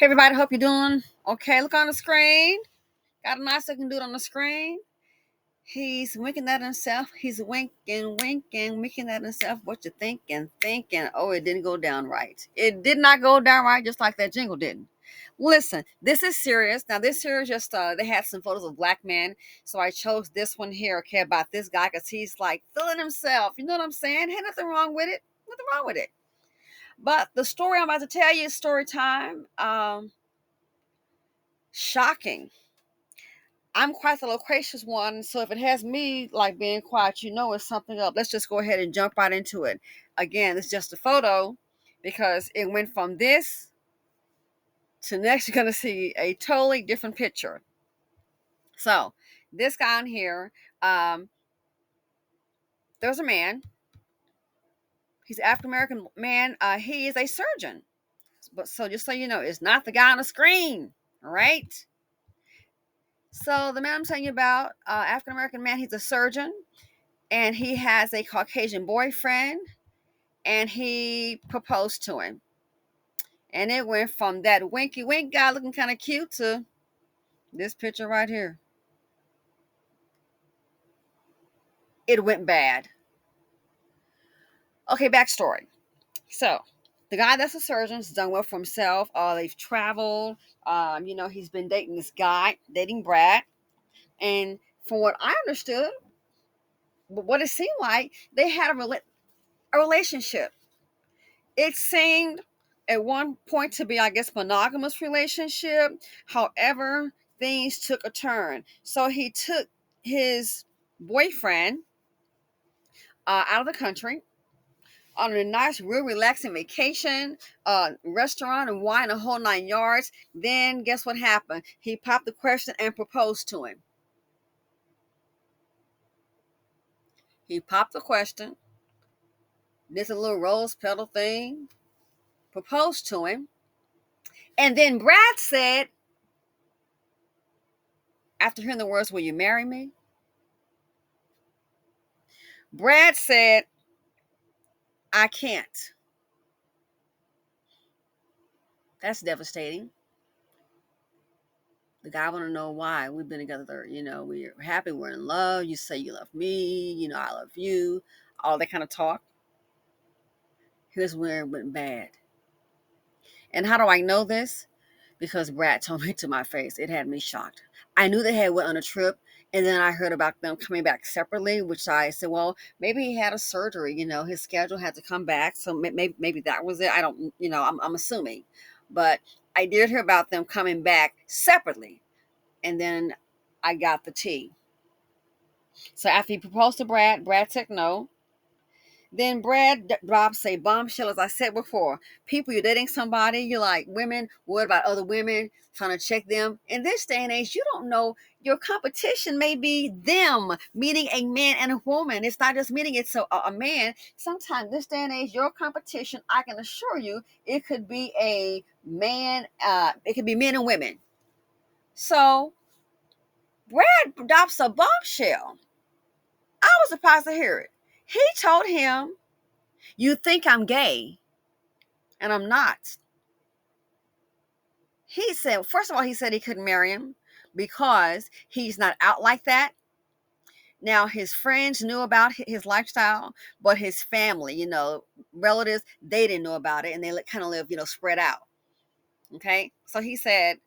Hey everybody, hope you're doing okay. Look on the screen. Got a nice looking dude on the screen. He's winking at himself. He's winking, winking at himself. What you thinking? Oh, it didn't go down right. It did not go down right, just like that jingle didn't. Listen, this is serious. Now, this here is just, they had some photos of black men. So I chose this one here, okay, about this guy because he's like feeling himself. You know what I'm saying? Hey, nothing wrong with it. Nothing wrong with it. But the story I'm about to tell you is story time. Shocking. I'm quite the loquacious one, so if it has me like being quiet, it's something up. Let's just go ahead and jump right into it. Again, it's just a photo because it went from this to next. You're gonna see a totally different picture. So this guy on here, um, there's a man. He's an African American man. He is a surgeon. But so just so you know, it's not the guy on the screen. All right. So the man I'm telling you about, African American man, he's a surgeon and he has a Caucasian boyfriend and he proposed to him. And it went from that winky wink guy looking kind of cute to this picture right here. It went bad. Okay, backstory. So the guy that's a surgeon has done well for himself. They've traveled. He's been dating this guy, dating Brad. And from what I understood, what it seemed like, they had a relationship. It seemed at one point to be, I guess, monogamous relationship. However, things took a turn. So he took his boyfriend out of the country on a nice, real relaxing vacation, restaurant and wine, a whole 9 yards. Then guess what happened? He popped the question and proposed to him. He popped the question, did a little rose petal thing, proposed to him. And then Brad said, after hearing the words, will you marry me? Brad said, I can't. That's devastating. The guy want to know why. We've been together, we're happy, we're in love. You say you love me, I love you, all that kind of talk. Here's where it went bad. And how do I know this? Because Brad told me to my face. It had me shocked. I knew they had went on a trip, and then I heard about them coming back separately, which I said, well, maybe he had a surgery. His schedule had to come back, so maybe that was it. I don't, I'm assuming, but I did hear about them coming back separately, and then I got the tea. So after he proposed to Brad said no. Then Brad drops a bombshell, as I said before. People, you're dating somebody, you're like, women, what about other women, trying to check them. In this day and age, you don't know. Your competition may be them meeting a man and a woman. It's not just meeting, it's a man. Sometimes this day and age, your competition, I can assure you, it could be a man, it could be men and women. So Brad drops a bombshell. I was surprised to hear it. He told him, you think I'm gay, and I'm not. He said, first of all, he said he couldn't marry him because he's not out like that. Now, his friends knew about his lifestyle, but his family, relatives, they didn't know about it, and they kind of live, spread out. Okay. So he said,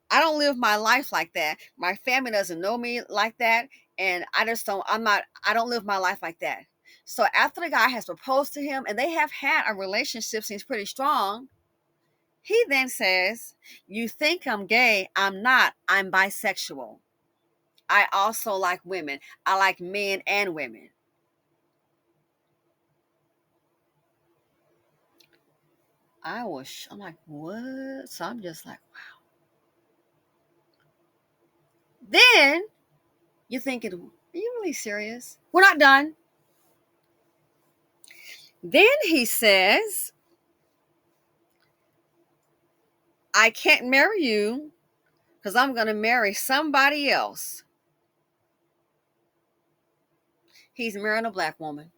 I don't live my life like that. My family doesn't know me like that. And I don't live my life like that. So after the guy has proposed to him and they have had a relationship, seems pretty strong. He then says, you think I'm gay. I'm not. I'm bisexual. I also like women. I like men and women. I'm like, what? So I'm just like, wow. Then you're thinking, are you really serious? We're not done. Then he says, I can't marry you because I'm going to marry somebody else. He's marrying a black woman.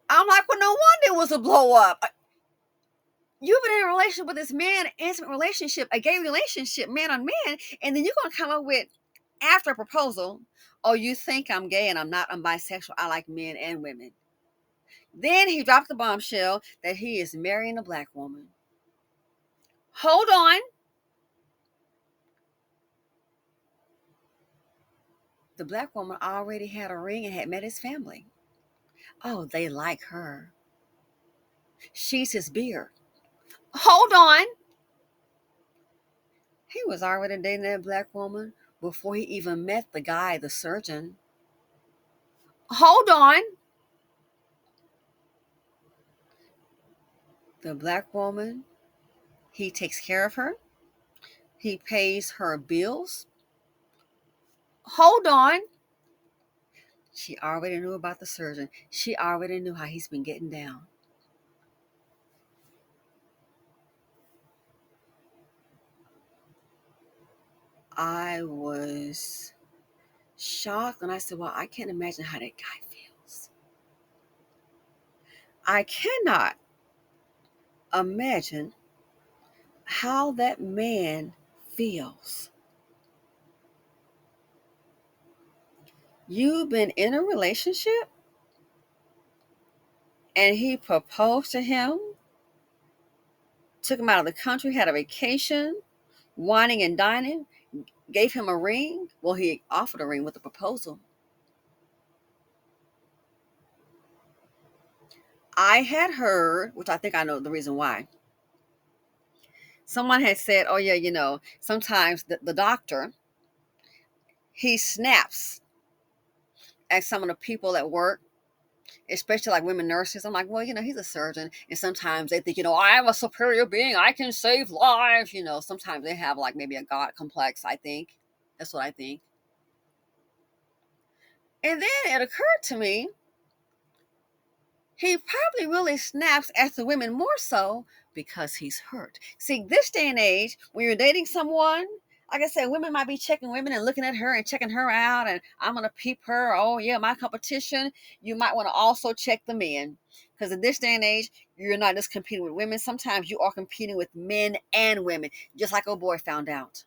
I'm like, well, no wonder it was a blow up. You've been in a relationship with this man, intimate relationship, a gay relationship, man on man, and then you're gonna come up with after a proposal, oh, you think I'm gay and I'm not, I'm bisexual. I like men and women. Then he dropped the bombshell that he is marrying a black woman. Hold on. The black woman already had a ring and had met his family. Oh, they like her. She's his beard. Hold on. He was already dating that black woman before he even met the guy, the surgeon. Hold on. The black woman, he takes care of her. He pays her bills. Hold on. She already knew about the surgeon. She already knew how he's been getting down. I was shocked and I said, well, I can't imagine how that guy feels. I cannot imagine how that man feels. You've been in a relationship and he proposed to him, took him out of the country, had a vacation, whining and dining, gave him a ring. Well, he offered a ring with a proposal. I had heard, which I think I know the reason why. Someone had said, oh, yeah, sometimes the doctor, he snaps at some of the people at work, especially like women nurses. I'm like, well, he's a surgeon. And sometimes they think, I am a superior being. I can save lives. Sometimes they have like maybe a God complex, I think. That's what I think. And then it occurred to me, he probably really snaps at the women more so because he's hurt. See, this day and age, when you're dating someone, like I said, women might be checking women and looking at her and checking her out, and I'm gonna peep her. Oh yeah, my competition. You might want to also check the men, because in this day and age, you're not just competing with women. Sometimes you are competing with men and women, just like old boy found out.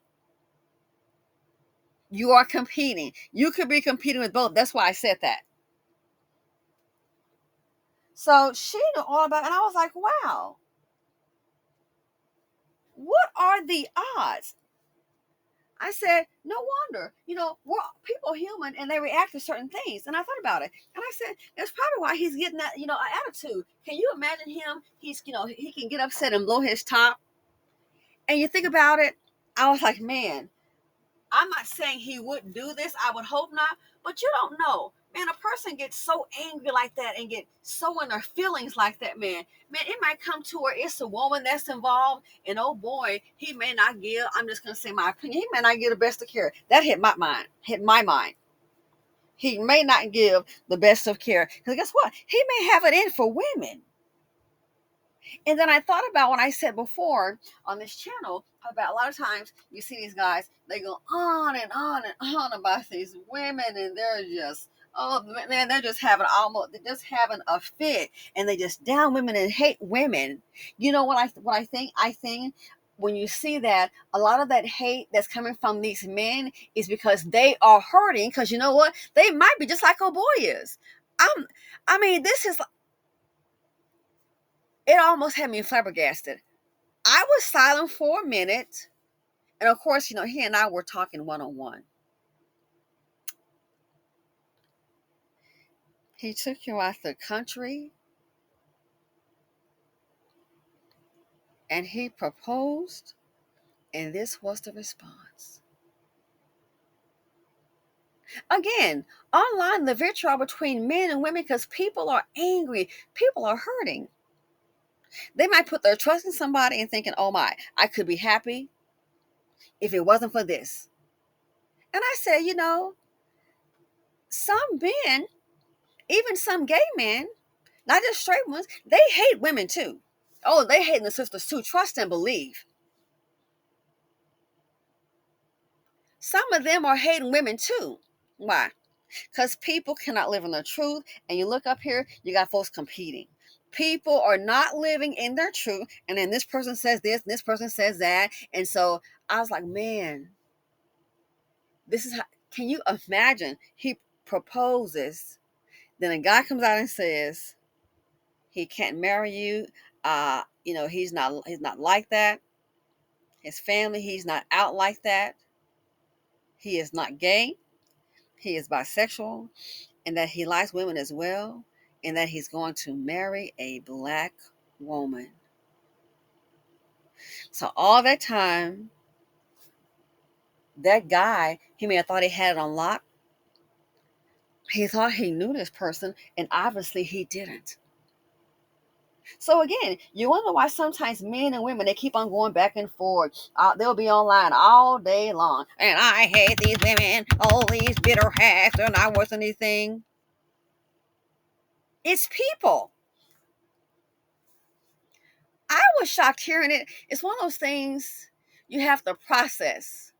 You are competing. You could be competing with both. That's why I said that. So she knew all about it, and I was like, wow, what are the odds? I said, no wonder, we're people human and they react to certain things. And I thought about it. And I said, that's probably why he's getting that, an attitude. Can you imagine him? He can get upset and blow his top. And you think about it, I was like, man, I'm not saying he wouldn't do this. I would hope not, but you don't know. Man, a person gets so angry like that and get so in their feelings like that, man. Man, it might come to where it's a woman that's involved, and oh boy, he may not give, I'm just gonna say my opinion, he may not give the best of care. That hit my mind. He may not give the best of care. Because guess what? He may have it in for women. And then I thought about what I said before on this channel about a lot of times you see these guys, they go on and on and on about these women, and they're just, oh man, they're just having a fit, and they just down women and hate women. You know what I think? I think when you see that, a lot of that hate that's coming from these men is because they are hurting, because you know what? They might be just like old boy is. I'm I mean, this is, it almost had me flabbergasted. I was silent for a minute. And of course, he and I were talking one on one. He took you out the country and he proposed, and this was the response. Again, online, the vitriol between men and women, because people are angry, people are hurting. They might put their trust in somebody and thinking, oh my, I could be happy if it wasn't for this. And I said, some men, even some gay men, not just straight ones, they hate women too. Oh, they hate the sisters too. Trust and believe. Some of them are hating women too. Why? Because people cannot live in the truth. And you look up here, you got folks competing. People are not living in their truth, and then this person says this and this person says that. And so I was like, man, this is how, can you imagine? He proposes, then a guy comes out and says he can't marry you. He's not like that. His family, he's not out like that. He is not gay. He is bisexual, and that he likes women as well, and that he's going to marry a black woman. So all that time, that guy, he may have thought he had it on lock. He thought he knew this person, and obviously he didn't. So again, you wonder why sometimes men and women, they keep on going back and forth. They'll be online all day long, and I hate these women. All these bitter hacks, they're not worth anything. It's people. I was shocked hearing it. It's one of those things you have to process.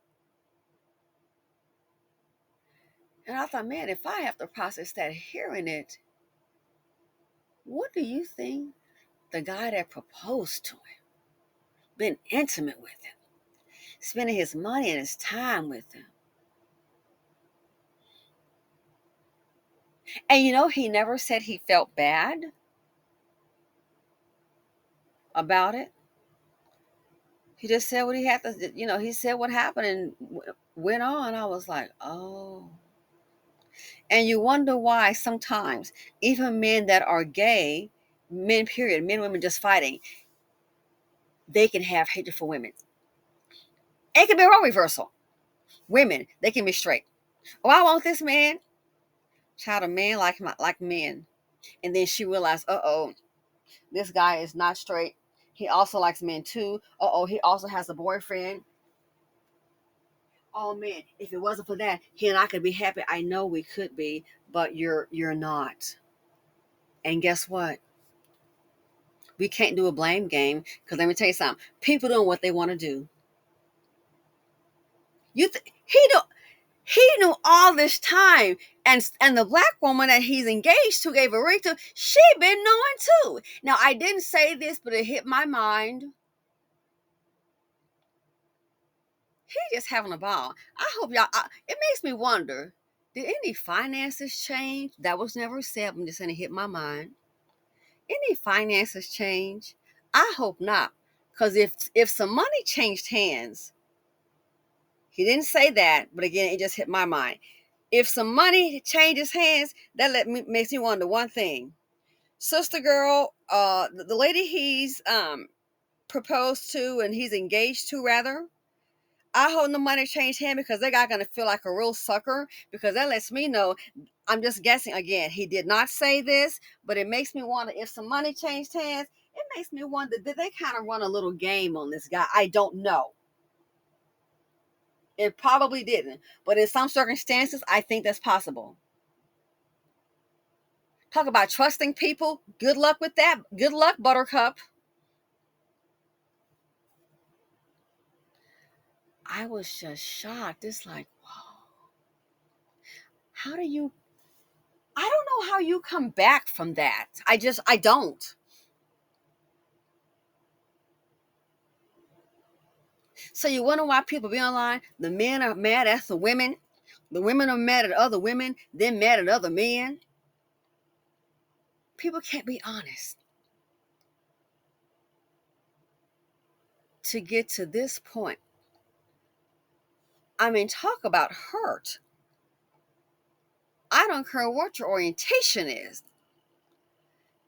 And I thought, man, if I have to process that hearing it, what do you think the guy that proposed to him, been intimate with him, spending his money and his time with him? And he never said he felt bad about it. He just said what he had to, he said what happened and went on. I was like, oh. And you wonder why sometimes even men that are gay, men, period, men, women just fighting, they can have hatred for women. It can be a role reversal. Women, they can be straight. Oh, I want this man. Child, a man like men. And then she realized, uh-oh, this guy is not straight. He also likes men too. Uh-oh, he also has a boyfriend. Oh man, if it wasn't for that, he and I could be happy. I know we could be, but you're not. And guess what? We can't do a blame game, because let me tell you something. People doing what they want to do. He knew all this time, and the black woman that he's engaged to, gave a ring to, she been knowing too. Now I didn't say this, but it hit my mind. He just having a ball. I hope y'all. It makes me wonder. Did any finances change? That was never said. I'm just saying it hit my mind. Any finances change? I hope not, because if some money changed hands, he didn't say that, but again, it just hit my mind. If some money changes hands, that makes me wonder one thing. Sister girl, the lady he's proposed to and he's engaged to, rather, I hope the money changed hands, because they're not going to feel like a real sucker, because that lets me know. I'm just guessing again. He did not say this, but it makes me wonder if some money changed hands. It makes me wonder, did they kind of run a little game on this guy? I don't know. It probably didn't, but in some circumstances, I think that's possible. Talk about trusting people. Good luck with that. Good luck, Buttercup. I was just shocked. It's like, wow. How do you? I don't know how you come back from that. I don't. So you wonder why people be online? The men are mad at the women. The women are mad at other women, then mad at other men. People can't be honest. To get to this point, I mean, talk about hurt. I don't care what your orientation is.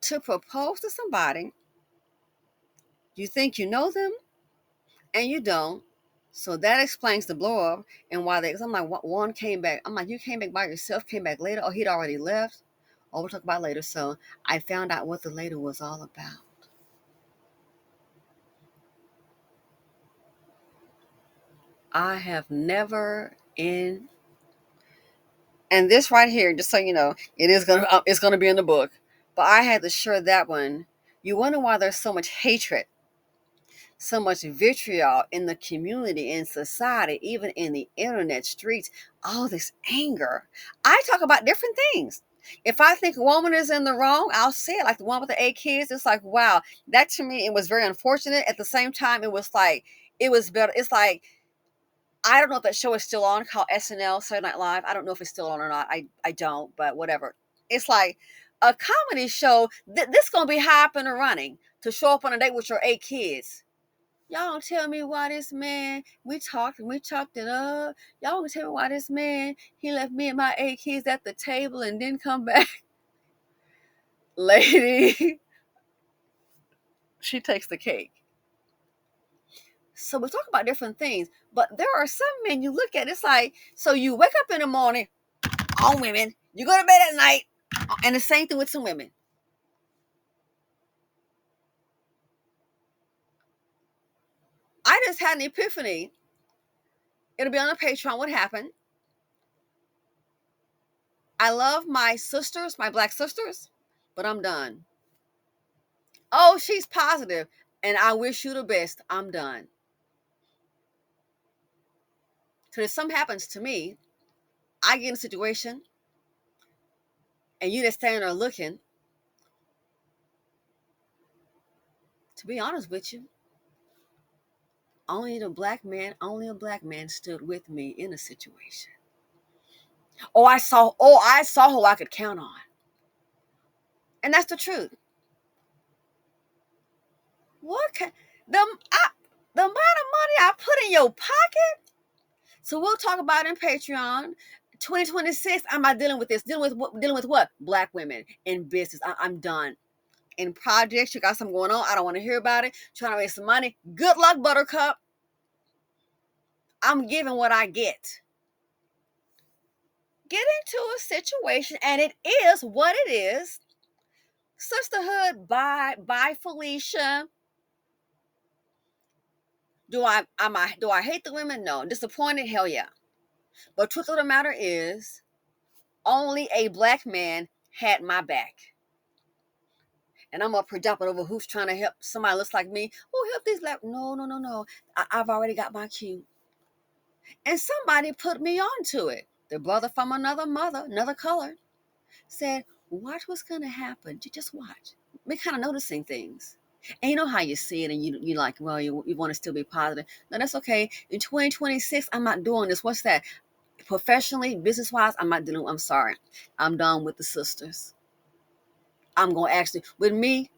To propose to somebody, you think you know them, and you don't. So that explains the blow up and why they. Cause I'm like, one came back. I'm like, you came back by yourself, came back later. Oh, he'd already left. Oh, we'll talk about later. So I found out what the later was all about. I have never in, and this right here, just so you know, it's gonna be in the book. But I had to share that one. You wonder why there's so much hatred, so much vitriol in the community, in society, even in the internet streets, all this anger. I talk about different things. If I think a woman is in the wrong, I'll say it. Like the one with the 8 kids, it's like, wow, that to me, it was very unfortunate. At the same time, it was like, it was better. It's like, I don't know if that show is still on, called SNL, Saturday Night Live. I don't know if it's still on or not. I don't, but whatever. It's like a comedy show. This going to be high up and running to show up on a date with your 8 kids. Y'all don't tell me why this man, we talked it up. Y'all don't tell me why this man, he left me and my 8 kids at the table and didn't come back. Lady, she takes the cake. So we talk about different things, but there are some men you look at, it's like, so you wake up in the morning, all women, you go to bed at night, and the same thing with some women. I just had an epiphany. It'll be on the Patreon. What happened? I love my sisters, my black sisters, but I'm done. Oh, she's positive, and I wish you the best. I'm done. Because if something happens to me, I get in a situation, and you just standing there looking. To be honest with you, only a black man stood with me in a situation. I saw who I could count on. And that's the truth. What can the I, the amount of money I put in your pocket? So we'll talk about it in Patreon. 2026, I'm not dealing with this. Dealing with what? Black women in business. I'm done. In projects, you got something going on. I don't want to hear about it. Trying to raise some money. Good luck, Buttercup. I'm giving what I get. Get into a situation, and it is what it is. Sisterhood, bye, Felicia. Do I hate the women? No. Disappointed? Hell yeah. But truth of the matter is, only a black man had my back. And I'm up here jumping over who's trying to help somebody looks like me. Oh, help these black. No, no, no, no. I've already got my cue. And somebody put me onto it. The brother from another mother, another color, said, watch what's going to happen. You just watch. We're kind of noticing things. And you know how you see it and you like, well, you want to still be positive. No, that's okay. In 2026, I'm not doing this. What's that? Professionally, business-wise, I'm sorry. I'm done with the sisters. I'm going to actually, with me,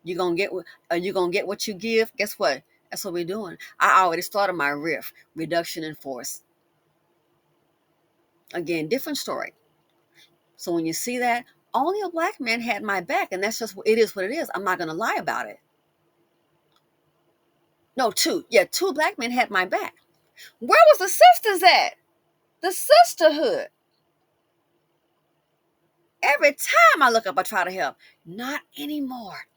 you're gonna get what you give. Guess what? That's what we're doing. I already started my riff, reduction in force. Again, different story. So when you see that, only a black man had my back, and that's just it is what it is. I'm not gonna lie about it. No, two. Yeah, two black men had my back. Where was the sisters at? The sisterhood. Every time I look up, I try to help. Not anymore.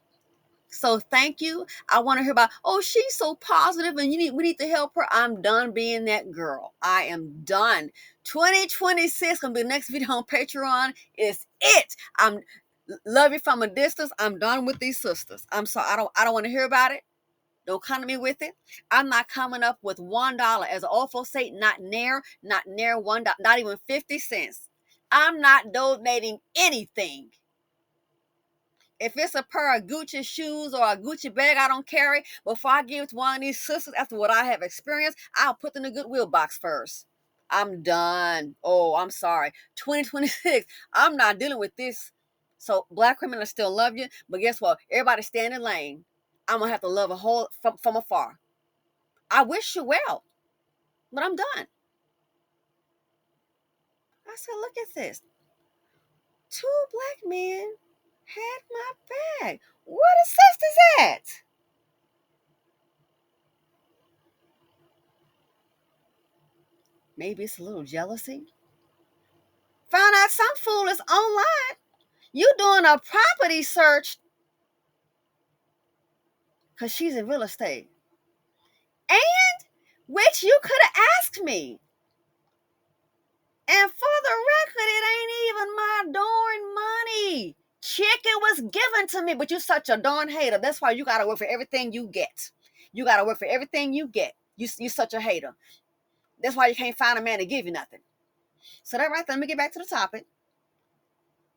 So thank you. I want to hear about, oh, she's so positive and we need to help her. I'm done being that girl. I am done. 2026 gonna be the next video on Patreon. Is it. I'm love you from a distance. I'm done with these sisters. I'm sorry. I don't want to hear about it. Don't come to me with it. I'm not coming up with $1. As an awful say, not near $1, not even 50 cents. I'm not donating anything. If it's a pair of Gucci shoes or a Gucci bag I don't carry, before I give it to one of these sisters after what I have experienced, I'll put them in the Goodwill box first. I'm done. Oh, I'm sorry. 2026, I'm not dealing with this. So black women will still love you, but guess what? Everybody stay in the lane. I'm going to have to love a whole from afar. I wish you well, but I'm done. I said, look at this. Two black men had my bag. Where the sisters at? Maybe it's a little jealousy. Found out some fool is online. You doing a property search because she's in real estate. And which you could have asked me. And for the record, it ain't even my darn money. Chicken was given to me, but you such a darn hater. That's why you gotta work for everything you get. You gotta work for everything you get. You such a hater. That's why you can't find a man to give you nothing. So that right there, let me get back to the topic.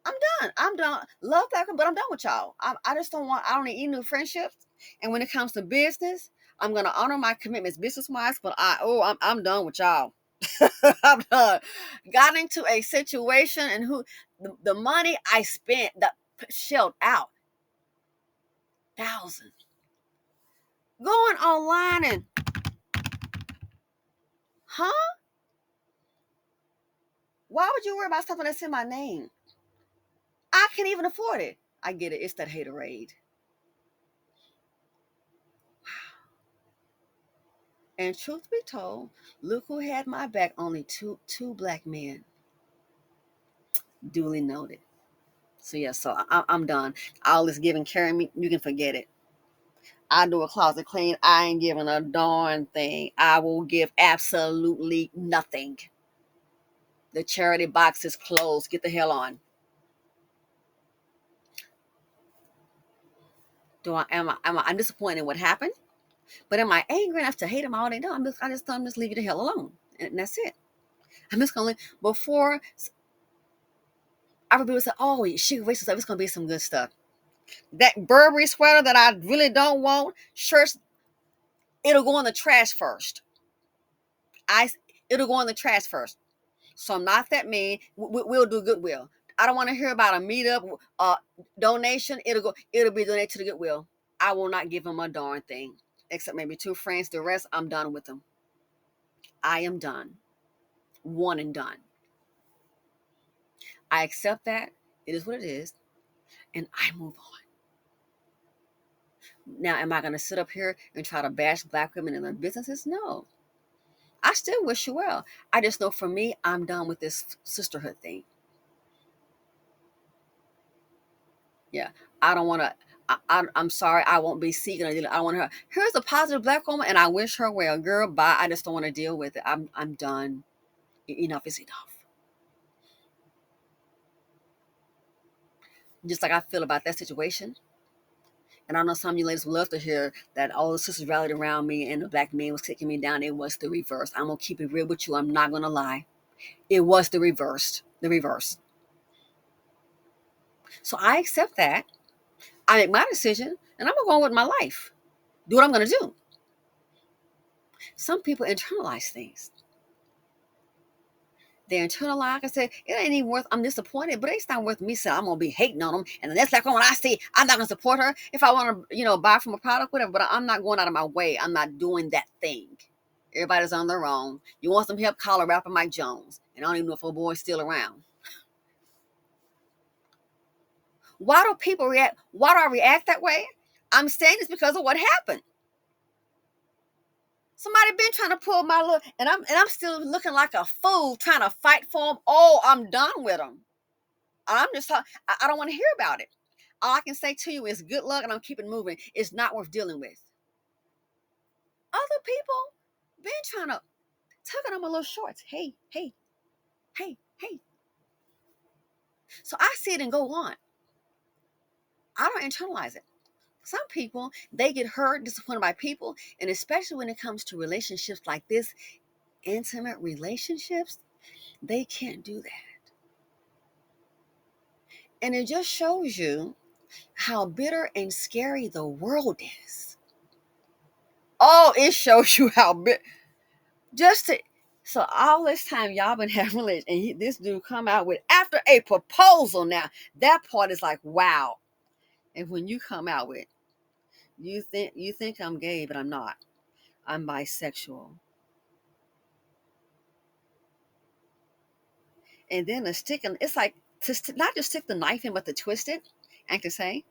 I'm done. I'm done. Love black women, but I'm done with y'all. I just don't want. I don't need any new friendships. And when it comes to business, I'm gonna honor my commitments business wise. But I'm done with y'all. I'm done. Got into a situation and the money I spent that shelled out thousands going online and huh? Why would you worry about something that's in my name? I can't even afford it. I get it. It's that haterade. And truth be told, look who had my back. Only two black men. Duly noted. So yeah, I'm done. All this giving carry me, you can forget it. I do a closet clean. I ain't giving a darn thing. I will give absolutely nothing. The charity box is closed. Get the hell on. I'm disappointed in what happened, but am I angry enough to hate them all they know? I'm just leave you the hell alone, and that's it. I'm just gonna leave. Before everybody would say, "Oh, she racist stuff. It's gonna be some good stuff." That Burberry sweater that I really don't want, shirts, it'll go in the trash first. I It'll go in the trash first. So I'm not that mean. We'll do goodwill. I don't want to hear about a meetup, donation. It'll be donated to the goodwill. I will not give them a darn thing, except maybe two friends. The rest, I'm done with them. I am done. One and done. I accept that. It is what it is, and I move on. Now, am I going to sit up here and try to bash black women and their businesses? No. I still wish you well. I just know for me, I'm done with this sisterhood thing. Yeah, I don't want to. I'm sorry. I won't be seeking. I don't want her. Here's a positive black woman, and I wish her well, girl. Bye. I just don't want to deal with it. I'm done. Enough is enough. Just like I feel about that situation. And I know some of you ladies would love to hear that all the sisters rallied around me and the black man was kicking me down. It was the reverse. I'm gonna keep it real with you. I'm not gonna lie. It was the reverse. The reverse. So I accept that. I make my decision, and I'm gonna go on with my life. Do what I'm gonna do. Some people internalize things. They internalize, like I said, it ain't even worth, I'm disappointed, but it's not worth me saying I'm going to be hating on them. And the next black woman I see, I'm not going to support her. If I want to, buy from a product, whatever, but I'm not going out of my way. I'm not doing that thing. Everybody's on their own. You want some help, call a rapper Mike Jones. And I don't even know if a boy's still around. Why do people react? Why do I react that way? I'm saying this because of what happened. Somebody been trying to pull my look, and I'm still looking like a fool trying to fight for them. Oh, I'm done with them. I'm just I don't want to hear about it. All I can say to you is good luck, and I'm keeping moving. It's not worth dealing with. Other people been trying to tugging on my little shorts. Hey, hey, hey, hey. So I see it and go on. I don't internalize it. Some people, they get hurt, disappointed by people, and especially when it comes to relationships like this, intimate relationships, they can't do that. And it just shows you how bitter and scary the world is. Oh, it shows you how bitter. Just to So all this time y'all been having religion, and this dude come out with after a proposal. Now that part is like wow. And when you come out with you think I'm gay, but I'm not. I'm bisexual. And then the sticking, it's like to not just stick the knife in, but to twist it and to say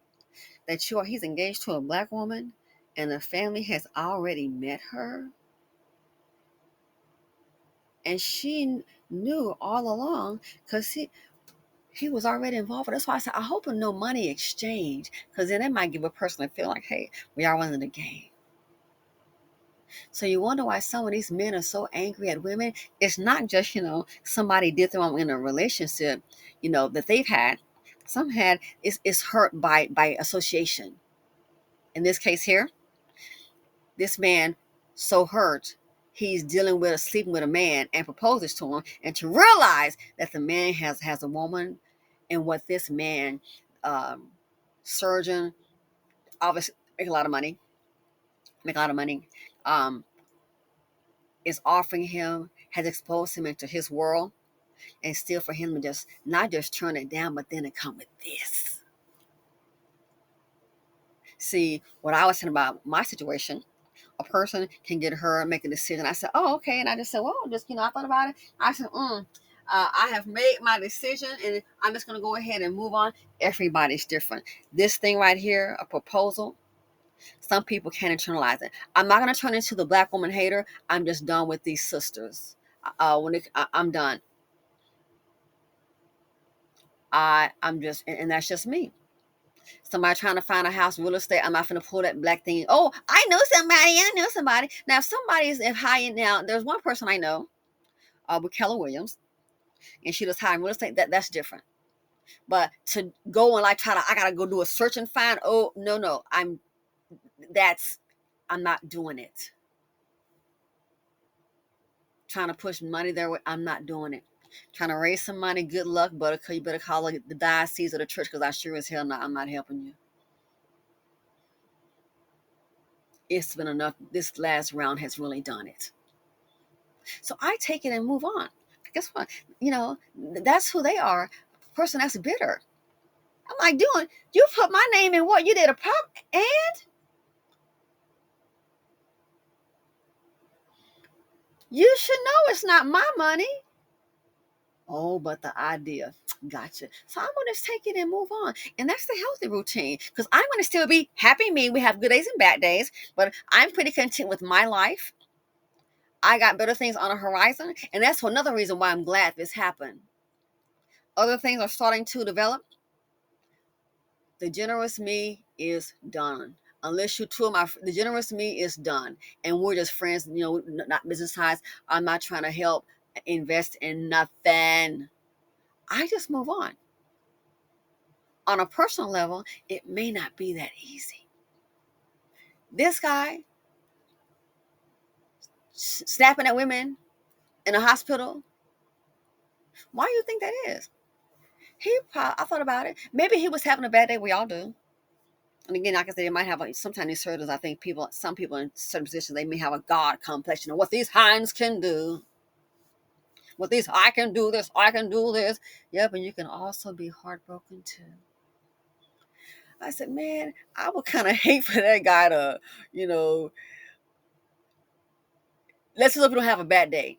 that he's engaged to a black woman, and the family has already met her, and she knew all along because he was already involved. That's why I said, I hope no money exchange, because then it might give a person a feel like, hey, we are one in the game. So you wonder why some of these men are so angry at women. It's not just, somebody did them in a relationship, that they've had. Some had is hurt by association. In this case here, this man so hurt, he's dealing with sleeping with a man and proposes to him, and to realize that the man has a woman and what this man, um, surgeon, obviously make a lot of money, make a lot of money, um, is offering him, has exposed him into his world, and still for him to just not just turn it down, but then to come with this. See, what I was saying about my situation, a person can get her make a decision. I said, oh, okay. And I just said, well, just, I thought about it. I said, I have made my decision and I'm just going to go ahead and move on. Everybody's different. This thing right here, a proposal, some people can't internalize it. I'm not going to turn into the black woman hater. I'm just done with these sisters. I'm done. I'm just, and that's just me. Somebody trying to find a house, real estate. I'm not going to pull that black thing. Oh, I know somebody. I know somebody. Now, if somebody is high now, there's one person I know, with Keller Williams, and she does high in real estate. That's different. But to go and like I gotta go do a search and find. Oh no, I'm not doing it. Trying to push money there, I'm not doing it. Trying to raise some money, good luck, but you better call it the diocese or the church because I sure as hell not. I'm not helping you. It's been enough. This last round has really done it. So I take it and move on. Guess what? That's who they are. Person that's bitter. I'm like, doing, you put my name in what? You did a pop and you should know it's not my money. Oh, but the idea. Gotcha. So I'm going to take it and move on. And that's the healthy routine because I'm going to still be happy me. We have good days and bad days, but I'm pretty content with my life. I got better things on the horizon. And that's another reason why I'm glad this happened. Other things are starting to develop. The generous me is done. Unless you two of the generous me is done. And we're just friends, not business ties. I'm not trying to help invest in nothing. I just move on. On a personal level, it may not be that easy. This guy snapping at women in a hospital, why do you think that is? I thought about it. Maybe he was having a bad day. We all do. And again, like I said, they might have sometimes these surgeons. I think some people in certain positions, they may have a God complex. What these hinds can do. What these I can do this, I can do this. Yeah, but you can also be heartbroken too. I said, man, I would kind of hate for that guy to, you know, let's just hope you don't have a bad day.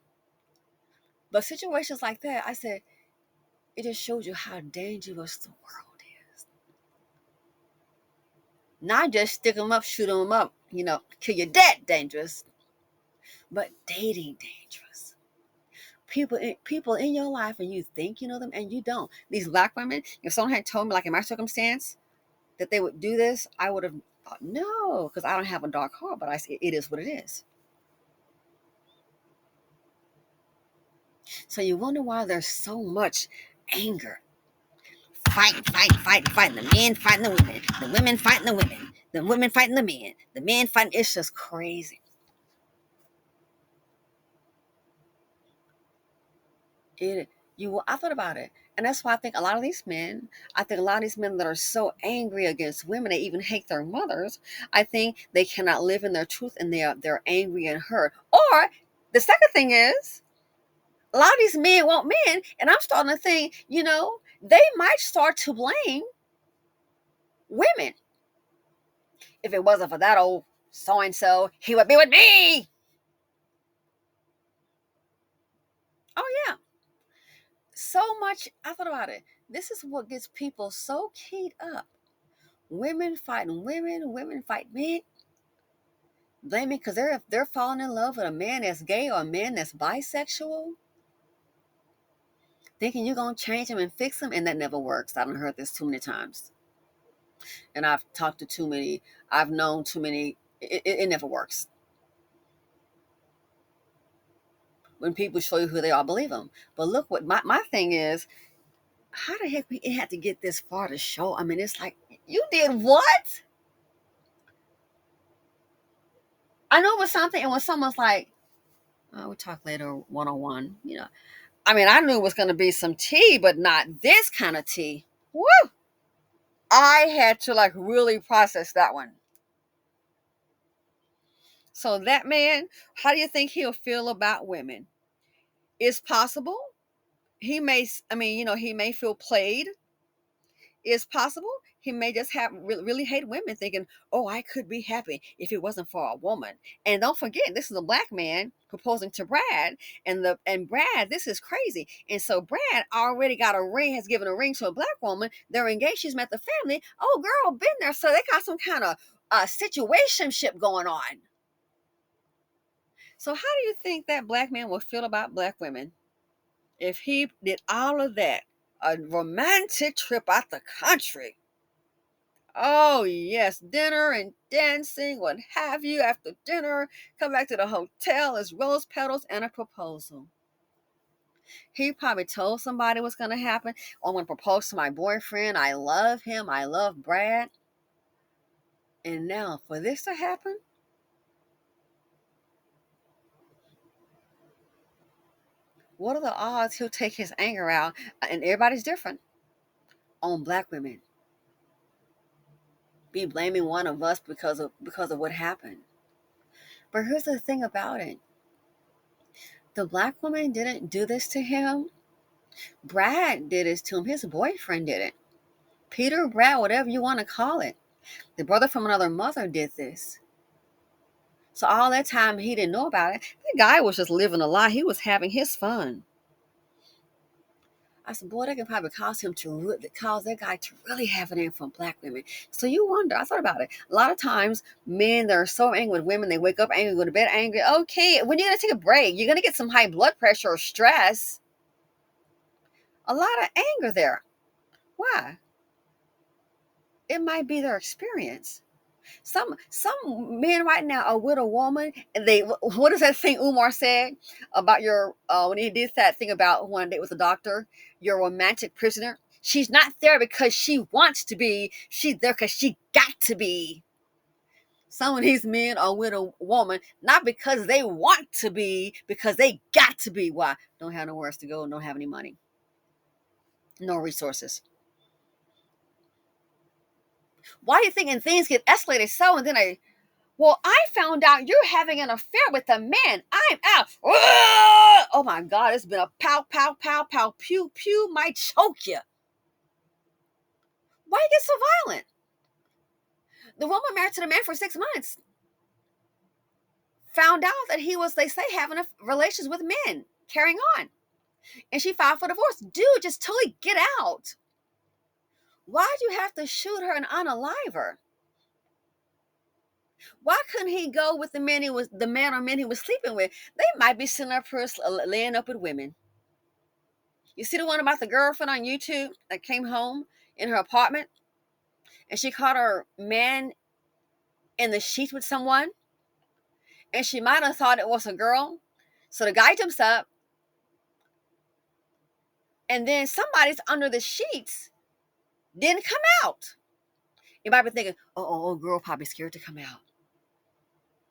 But situations like that, I said, it just shows you how dangerous the world is. Not just stick them up, shoot them up, kill your dead, dangerous, but dating dangerous. People in your life and you think you know them and you don't. These black women, if someone had told me, like in my circumstance, that they would do this, I would have thought, no, because I don't have a dark heart, but it is what it is. So you wonder why there's so much anger. Fighting. The men fighting the women fighting the women fighting the men fighting. It's just crazy. I thought about it, and that's why I think a lot of these men. I think a lot of these men that are so angry against women, they even hate their mothers. I think they cannot live in their truth, and they're angry and hurt. Or the second thing is, a lot of these men want men, and I'm starting to think, they might start to blame women. If it wasn't for that old so and so, he would be with me. Oh yeah, so much. I thought about it. This is what gets people so keyed up. Women fighting women, women fight men. Blaming because they're falling in love with a man that's gay or a man that's bisexual. Thinking you're gonna change him and fix him, and that never works. I've heard this too many times, and I've talked to too many. I've known too many. It never works. When people show you who they are, believe them. But look, what my thing is. How the heck it had to get this far to show? I mean, it's like, you did what? I know it was something, and when someone's like, oh, we'll talk later, one-on-one, I mean, I knew it was going to be some tea, but not this kind of tea. Woo! I had to like really process that one. So that man, how do you think he'll feel about women? It's possible. He may, I mean, he may feel played. It's possible he may just have really hate women, thinking, "Oh, I could be happy if it wasn't for a woman." And don't forget, this is a black man proposing to Brad, and Brad, this is crazy. And so Brad already got a ring, has given a ring to a black woman. They're engaged. She's met the family. Oh, girl, been there. So they got some kind of situationship going on. So how do you think that black man will feel about black women if he did all of that? A romantic trip out the country. Oh, yes, dinner and dancing, what have you. After dinner, come back to the hotel, as rose petals and a proposal. He probably told somebody what's going to happen. Oh, I'm going to propose to my boyfriend. I love him. I love Brad. And now, for this to happen, what are the odds he'll take his anger out? And everybody's different on black women. Be blaming one of us because of what happened. But here's the thing about it. The black woman didn't do this to him. Brad did this to him. His boyfriend did it. Peter, Brad, whatever you want to call it. The brother from another mother did this. So all that time he didn't know about it. The guy was just living a lie. He was having his fun. I said, boy, that could probably cause that guy to really have an in for black women. So you wonder, I thought about it. A lot of times, men that are so angry with women, they wake up angry, go to bed angry. Okay, when you're going to take a break, you're going to get some high blood pressure or stress. A lot of anger there. Why? It might be their experience. Some men right now are with a woman, and they, what is that thing Umar said about your when he did that thing about one date with a doctor, your romantic prisoner? She's not there because she wants to be. She's there because she got to be. Some of these men are with a woman not because they want to be, because they got to be. Why? Don't have nowhere else to go, don't have any money, no resources. Why do you think things get escalated so, and then well, I found out you're having an affair with a man. I'm out. Oh my God, it's been a pow, pow, pow, pow, pew, pew, might choke you. Why you get so violent? The woman married to the man for 6 months found out that he was, they say, having relations with men, carrying on. And she filed for divorce. Dude, just totally get out. Why'd you have to shoot her and unalive her? Why couldn't he go with the man or men he was sleeping with? They might be sitting up here laying up with women. You see the one about the girlfriend on YouTube that came home in her apartment and she caught her man in the sheets with someone, and she might have thought it was a girl. So the guy jumps up, and then somebody's under the sheets didn't come out. You might be thinking, oh, girl probably scared to come out.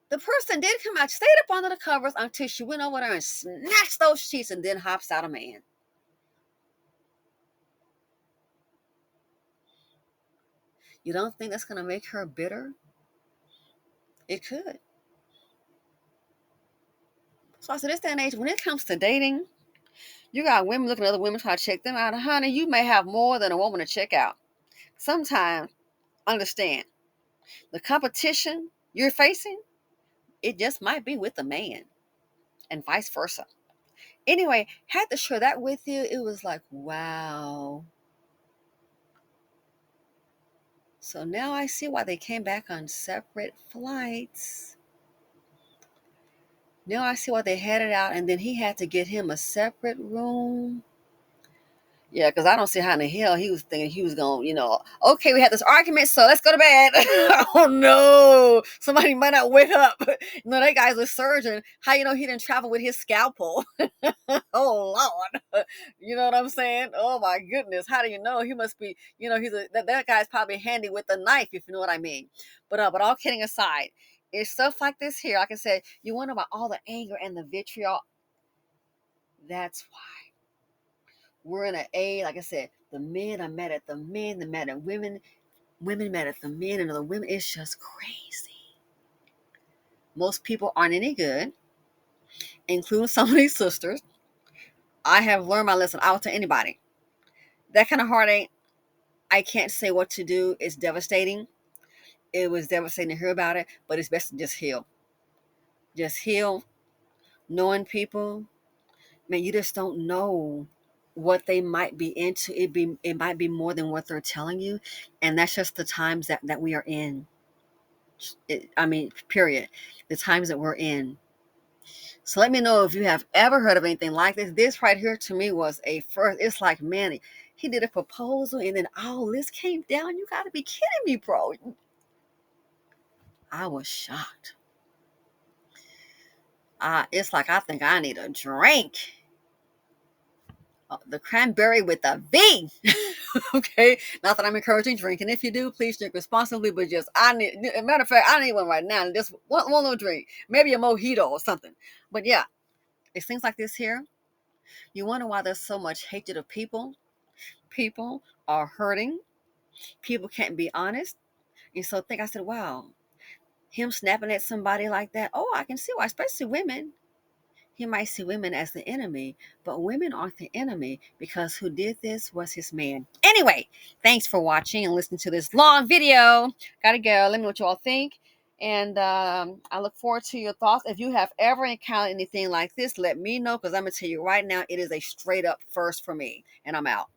The person did come out, stayed up under the covers until she went over there and snatched those sheets, and then hops out a man. You don't think that's going to make her bitter? It could. So I said, this day and age, when it comes to dating, you got women looking at other women trying to check them out. Honey, you may have more than a woman to check out. Sometimes, understand, the competition you're facing, it just might be with the man and vice versa. Anyway, had to share that with you. It was like, wow. So now I see why they came back on separate flights. Now I see why they had it out, and then he had to get him a separate room. Yeah, because I don't see how in the hell he was thinking he was going, okay, we had this argument, so let's go to bed. Oh, no. Somebody might not wake up. That guy's a surgeon. How you know he didn't travel with his scalpel? Oh, Lord. You know what I'm saying? Oh, my goodness. How do you know? He must be, that guy's probably handy with a knife, if you know what I mean. But all kidding aside, it's stuff like this here. Like I said, you wonder about all the anger and the vitriol. That's why. We're in an age, like I said, the men are mad at the men, the mad at women, women mad at the men, and the women. It's just crazy. Most people aren't any good, including some of these sisters. I have learned my lesson. I'll tell anybody. That kind of heartache, I can't say what to do. It's devastating. It was devastating to hear about it, but it's best to just heal. Just heal. Knowing people, man, you just don't know what they might be into. It might be more than what they're telling you, and that's just the times that we are in. I mean, period. The times that we're in. So let me know if you have ever heard of anything like this. This right here to me was a first. It's like, man, he did a proposal and then all this came down. You got to be kidding me, bro. I was shocked. It's like I think I need a drink. The cranberry with a V. Okay, not that I'm encouraging drinking. If you do, please drink responsibly. But just I need. As a matter of fact, I need one right now. Just one little drink, maybe a mojito or something. But yeah, it's things like this here. You wonder why there's so much hatred of people. People are hurting. People can't be honest. And so I said, wow, him snapping at somebody like that. Oh, I can see why, especially women. He might see women as the enemy, but women aren't the enemy because who did this was his man. Anyway, thanks for watching and listening to this long video. Gotta go. Let me know what you all think. And I look forward to your thoughts. If you have ever encountered anything like this, let me know because I'm going to tell you right now, it is a straight up first for me. And I'm out.